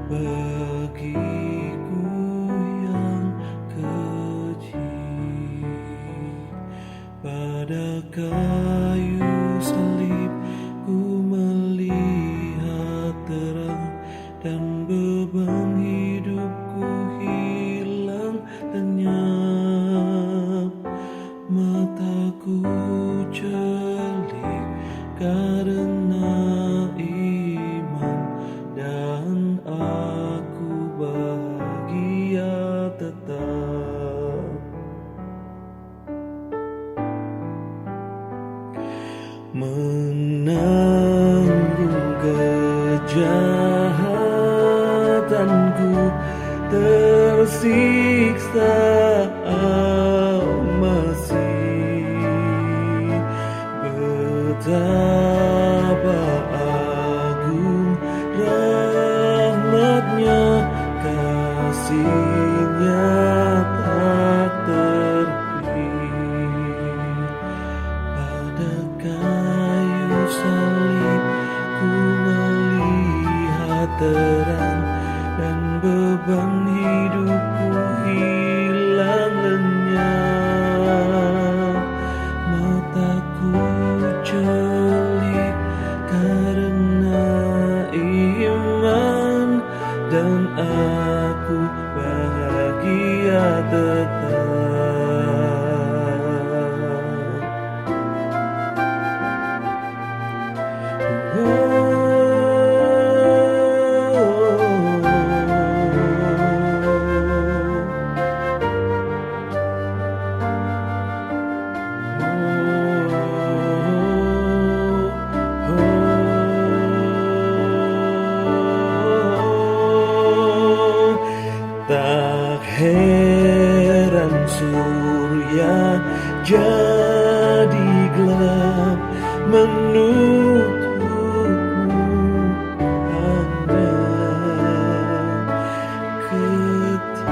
bagiku yang keji. Pada kayu salib ku melihat terang, dan beban hidupku hilang lenyap. Mataku celik karena iman, dan aku bahagia tetap. Menanggung kejahatanku, tersiksa masih. Betapa agung rahmatnya, kasihnya tak terhenti. Pada kayu salib ku melihat terang, dan beban hidupku hilang lenyap. Mataku celik karena iman, dan aku bahagia tetap. Tak heran surya jadi gelap menutup hanya ketika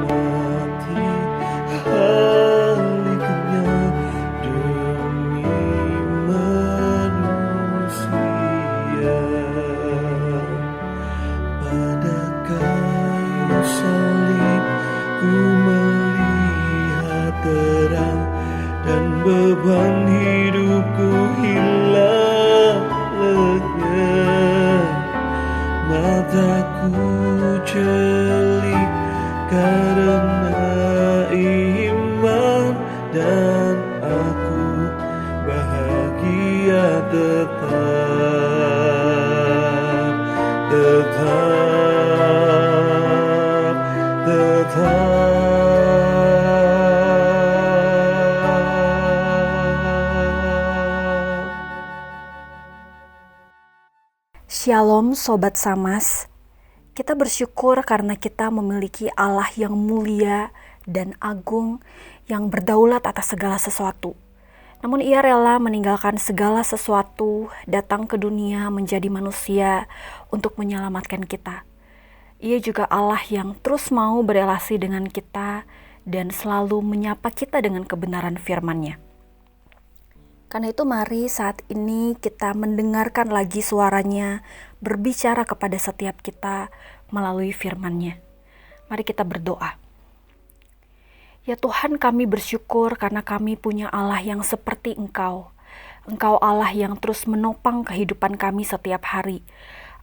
mati haliknya demi manusia. Pada kayu salib ku melihat terang, dan beban hidupku hilang lenyap. Mataku celik karena iman, dan aku bahagia tetap, tetap, tetap. Shalom Sobat Samas, kita bersyukur karena kita memiliki Allah yang mulia dan agung, yang berdaulat atas segala sesuatu. Namun Ia rela meninggalkan segala sesuatu, datang ke dunia menjadi manusia untuk menyelamatkan kita. Ia juga Allah yang terus mau berelasi dengan kita dan selalu menyapa kita dengan kebenaran firman-Nya. Karena itu mari saat ini kita mendengarkan lagi suara-Nya berbicara kepada setiap kita melalui firman-Nya. Mari kita berdoa. Ya Tuhan, kami bersyukur karena kami punya Allah yang seperti Engkau. Engkau Allah yang terus menopang kehidupan kami setiap hari.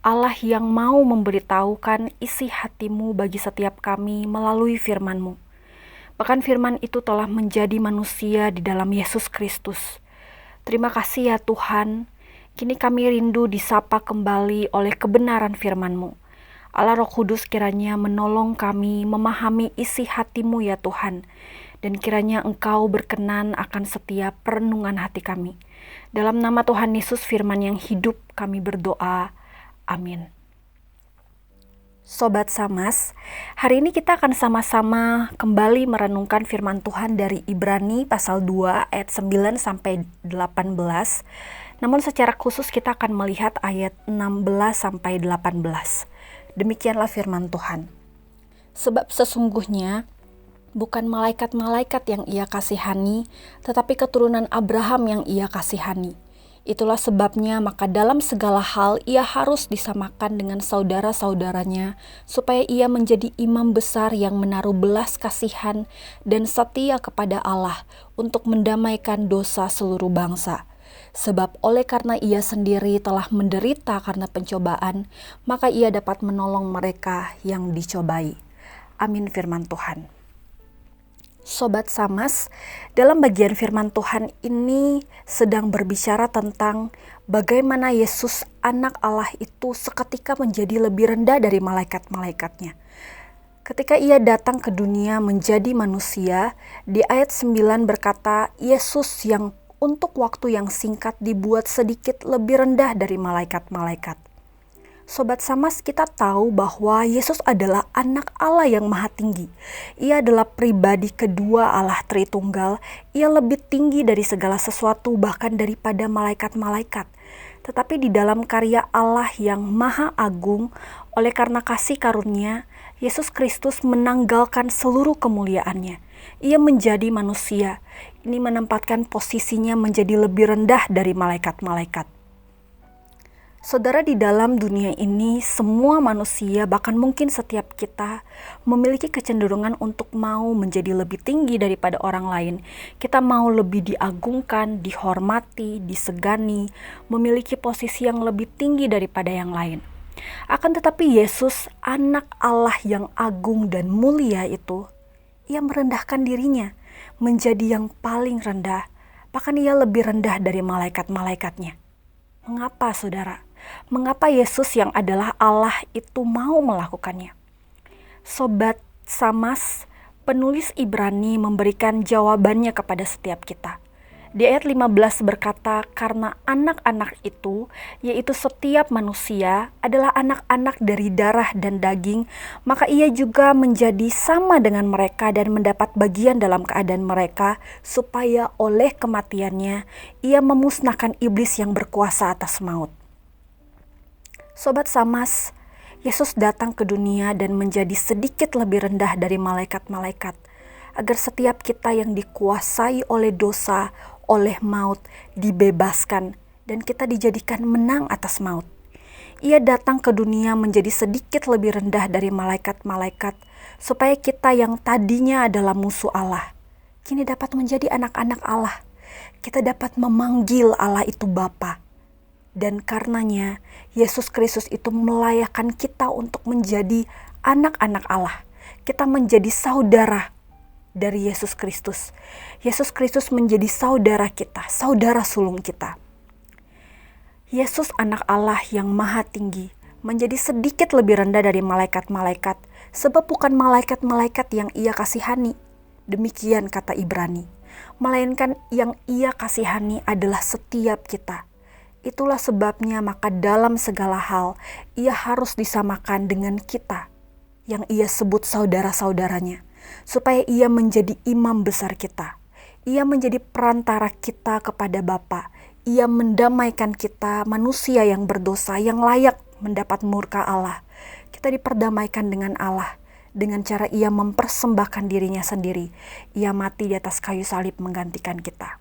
Allah yang mau memberitahukan isi hati-Mu bagi setiap kami melalui firman-Mu. Bahkan firman itu telah menjadi manusia di dalam Yesus Kristus. Terima kasih ya Tuhan, kini kami rindu disapa kembali oleh kebenaran firman-Mu. Allah Roh Kudus kiranya menolong kami memahami isi hati-Mu ya Tuhan, dan kiranya Engkau berkenan akan setiap perenungan hati kami. Dalam nama Tuhan Yesus firman yang hidup kami berdoa, amin. Sobat Samas, hari ini kita akan sama-sama kembali merenungkan firman Tuhan dari Ibrani pasal 2 ayat 9 sampai 18. Namun secara khusus kita akan melihat ayat 16 sampai 18. Demikianlah firman Tuhan. Sebab sesungguhnya bukan malaikat-malaikat yang Ia kasihani, tetapi keturunan Abraham yang Ia kasihani. Itulah sebabnya maka dalam segala hal ia harus disamakan dengan saudara-saudaranya, supaya ia menjadi imam besar yang menaruh belas kasihan dan setia kepada Allah untuk mendamaikan dosa seluruh bangsa. Sebab oleh karena ia sendiri telah menderita karena pencobaan, maka ia dapat menolong mereka yang dicobai. Amin firman Tuhan. Sobat Samas, dalam bagian firman Tuhan ini sedang berbicara tentang bagaimana Yesus anak Allah itu seketika menjadi lebih rendah dari malaikat-malaikatnya. Ketika ia datang ke dunia menjadi manusia, di ayat 9 berkata, Yesus yang untuk waktu yang singkat dibuat sedikit lebih rendah dari malaikat-malaikat. Sobat Samas, kita tahu bahwa Yesus adalah anak Allah yang maha tinggi. Ia adalah pribadi kedua Allah Tritunggal. Ia lebih tinggi dari segala sesuatu, bahkan daripada malaikat-malaikat. Tetapi di dalam karya Allah yang maha agung, oleh karena kasih karunia, Yesus Kristus menanggalkan seluruh kemuliaannya. Ia menjadi manusia. Ini menempatkan posisinya menjadi lebih rendah dari malaikat-malaikat. Saudara, di dalam dunia ini semua manusia, bahkan mungkin setiap kita, memiliki kecenderungan untuk mau menjadi lebih tinggi daripada orang lain. Kita mau lebih diagungkan, dihormati, disegani, memiliki posisi yang lebih tinggi daripada yang lain. Akan tetapi Yesus, anak Allah yang agung dan mulia itu, ia merendahkan dirinya menjadi yang paling rendah, bahkan ia lebih rendah dari malaikat-malaikatnya. Mengapa, saudara? Mengapa Yesus yang adalah Allah itu mau melakukannya? Sobat Samas, penulis Ibrani memberikan jawabannya kepada setiap kita. Di ayat 15 berkata, karena anak-anak itu, yaitu setiap manusia, adalah anak-anak dari darah dan daging, maka ia juga menjadi sama dengan mereka dan mendapat bagian dalam keadaan mereka, supaya oleh kematiannya, ia memusnahkan iblis yang berkuasa atas maut. Sobat Samas, Yesus datang ke dunia dan menjadi sedikit lebih rendah dari malaikat-malaikat, agar setiap kita yang dikuasai oleh dosa, oleh maut, dibebaskan, dan kita dijadikan menang atas maut. Ia datang ke dunia menjadi sedikit lebih rendah dari malaikat-malaikat, supaya kita yang tadinya adalah musuh Allah, kini dapat menjadi anak-anak Allah. Kita dapat memanggil Allah itu Bapa. Dan karenanya Yesus Kristus itu melayakkan kita untuk menjadi anak-anak Allah. Kita menjadi saudara dari Yesus Kristus. Yesus Kristus menjadi saudara kita, saudara sulung kita. Yesus anak Allah yang maha tinggi menjadi sedikit lebih rendah dari malaikat-malaikat, sebab bukan malaikat-malaikat yang ia kasihani. Demikian kata Ibrani. Melainkan yang ia kasihani adalah setiap kita. Itulah sebabnya maka dalam segala hal ia harus disamakan dengan kita yang ia sebut saudara-saudaranya, supaya ia menjadi imam besar kita. Ia menjadi perantara kita kepada Bapa. Ia mendamaikan kita, manusia yang berdosa, yang layak mendapat murka Allah. Kita diperdamaikan dengan Allah dengan cara ia mempersembahkan dirinya sendiri. Ia mati di atas kayu salib menggantikan kita.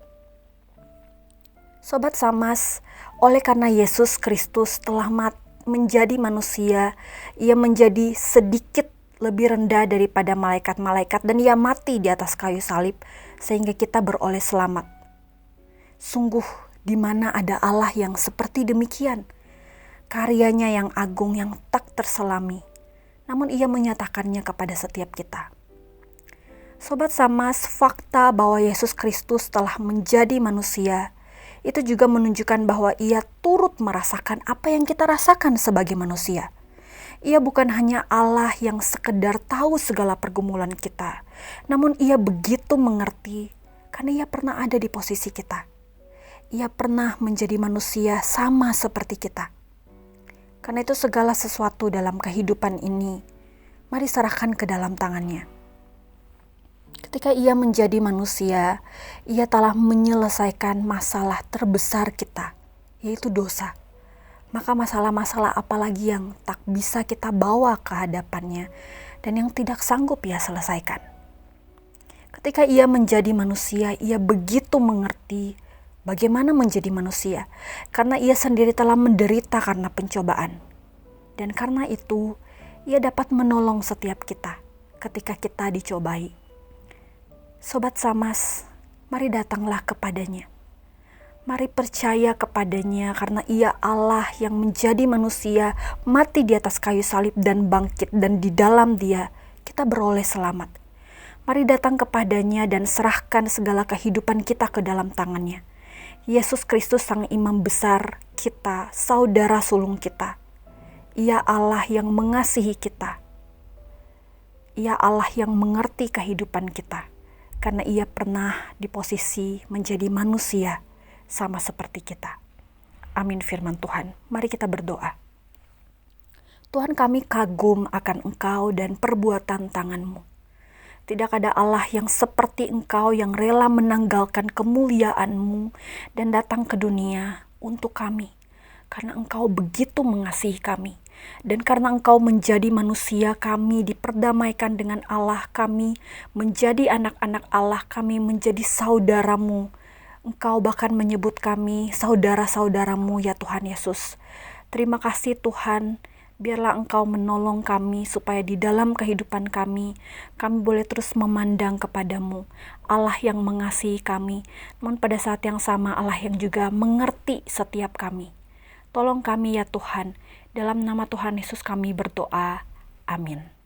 Sobat Samas, oleh karena Yesus Kristus telah menjadi manusia, ia menjadi sedikit lebih rendah daripada malaikat-malaikat dan ia mati di atas kayu salib sehingga kita beroleh selamat. Sungguh di mana ada Allah yang seperti demikian, karyanya yang agung yang tak terselami, namun ia menyatakannya kepada setiap kita. Sobat Samas, fakta bahwa Yesus Kristus telah menjadi manusia itu juga menunjukkan bahwa ia turut merasakan apa yang kita rasakan sebagai manusia. Ia bukan hanya Allah yang sekedar tahu segala pergumulan kita, namun ia begitu mengerti karena ia pernah ada di posisi kita. Ia pernah menjadi manusia sama seperti kita. Karena itu segala sesuatu dalam kehidupan ini, mari serahkan ke dalam tangannya. Ketika ia menjadi manusia, ia telah menyelesaikan masalah terbesar kita, yaitu dosa. Maka masalah-masalah apalagi yang tak bisa kita bawa ke hadapannya dan yang tidak sanggup ia selesaikan. Ketika ia menjadi manusia, ia begitu mengerti bagaimana menjadi manusia, karena ia sendiri telah menderita karena pencobaan. Dan karena itu, ia dapat menolong setiap kita ketika kita dicobai. Sobat Samas, mari datanglah kepadanya. Mari percaya kepadanya karena ia Allah yang menjadi manusia, mati di atas kayu salib dan bangkit, dan di dalam dia kita beroleh selamat. Mari datang kepadanya dan serahkan segala kehidupan kita ke dalam tangannya. Yesus Kristus Sang Imam Besar kita, saudara sulung kita. Ia Allah yang mengasihi kita. Ia Allah yang mengerti kehidupan kita, karena ia pernah di posisi menjadi manusia sama seperti kita. Amin firman Tuhan. Mari kita berdoa. Tuhan, kami kagum akan Engkau dan perbuatan tangan-Mu. Tidak ada Allah yang seperti Engkau yang rela menanggalkan kemuliaan-Mu dan datang ke dunia untuk kami. Karena Engkau begitu mengasihi kami. Dan karena Engkau menjadi manusia, kami diperdamaikan dengan Allah, kami menjadi anak-anak Allah, kami menjadi saudara-Mu. Engkau bahkan menyebut kami saudara-saudara-Mu ya Tuhan Yesus. Terima kasih Tuhan, biarlah Engkau menolong kami supaya di dalam kehidupan kami boleh terus memandang kepada-Mu, Allah yang mengasihi kami, namun pada saat yang sama Allah yang juga mengerti setiap kami. Tolong kami ya Tuhan, dalam nama Tuhan Yesus kami berdoa. Amin.